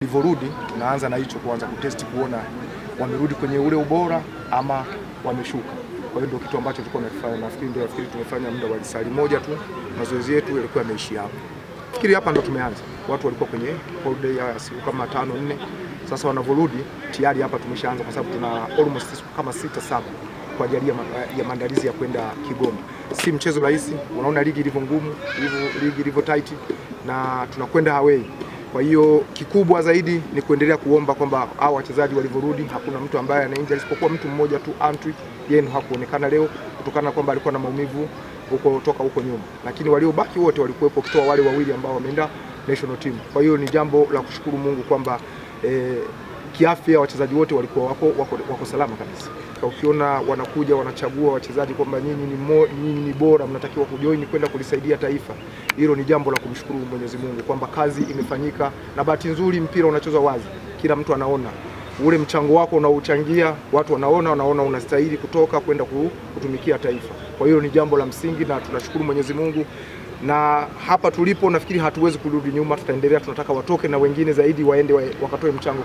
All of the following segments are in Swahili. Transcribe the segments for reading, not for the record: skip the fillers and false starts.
Walivyorudi naanza na hicho, kuanza kutesti kuona wamerudi kwenye ule ubora ama wameshuka. Kwa hiyo ndio kitu ambacho tulikuwa tunafanya. Nafikiri tumefanya muda wa lisali moja tu, mazoezi yetu yalikuwa yameishia hapo. Fikiri hapa ndo tumeanza. Watu walikuwa kwenye holiday ya siku kama 5-4. Sasa wanavyorudi tayari hapa tumeshaanza, kwa sababu tuna almost siku kama 6-7 kwa ajili ya maandalizi ya kwenda Kigoma. Si mchezo rahisi, unaona ligi ilivyo ngumu, ligi ilivyo tight, na tunakwenda away. Kwa hiyo kikubwa zaidi ni kuendelea kuomba kwamba hao wachezaji walivyorudi hakuna mtu ambaye ana injury, isipokuwa mtu mmoja tu, Antwi, yeye ndo hakuonekana leo kutokana na kwamba alikuwa na maumivu toka huko nyuma, lakini waliobaki wote walikuwepo, kutoa wale wawili ambao wameenda national team. Kwa hiyo ni jambo la kushukuru Mungu kwamba kiafya wachezaji wote walikuwa wako salama kabisa. Ukiona wanakuja wanachagua wachezaji kwamba nyinyi ni bora, mnatakiwa kujoin kwenda kulisaidia taifa, hilo ni jambo la kumshukuru Mwenyezi Mungu kwamba kazi imefanyika. Na bahati nzuri mpira unachezwa wazi, kila mtu anaona ule mchango wako unaochangia, watu wanaona unastahili kutoka kwenda kutumikia taifa. Kwa hiyo ni jambo la msingi na tunashukuru Mwenyezi Mungu, na hapa tulipo nafikiri hatuwezi kurudi nyuma, tutaendelea. Tunataka watoke na wengine zaidi waende wakatoe mchango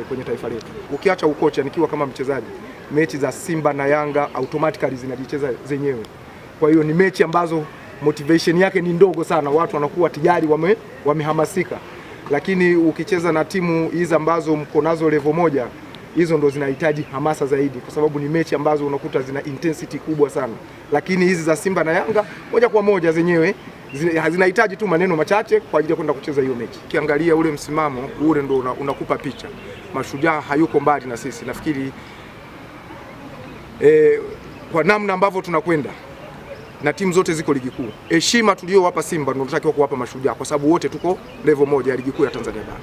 kwenye taifa letu. Ukiacha ukocha, nikiwa kama mchezaji, mechi za Simba na Yanga automatically zinajicheza zenyewe. Kwa hiyo ni mechi ambazo motivation yake ni ndogo sana, watu wanakuwa tayari wamehamasika. Lakini ukicheza na timu hizi ambazo mko nazo level moja, hizo ndo zinahitaji hamasa zaidi, kwa sababu ni mechi ambazo unakuta zina intensity kubwa sana. Lakini hizi za Simba na Yanga moja kwa moja zenyewe zinahitaji tu maneno machache kwa ajili ya kwenda kucheza hiyo mechi. Ukiangalia ule msimamo ule ndo unakupa picha. Mashujaa hayuko mbali na sisi. Nafikiri kwa namna ambavyo tunakwenda na timu zote ziko ligi kuu, heshima tuliyowapa Simba ndio tunatakiwa kuwapa Mashujaa, kwa sababu wote tuko level moja ya ligi kuu ya Tanzania Bara.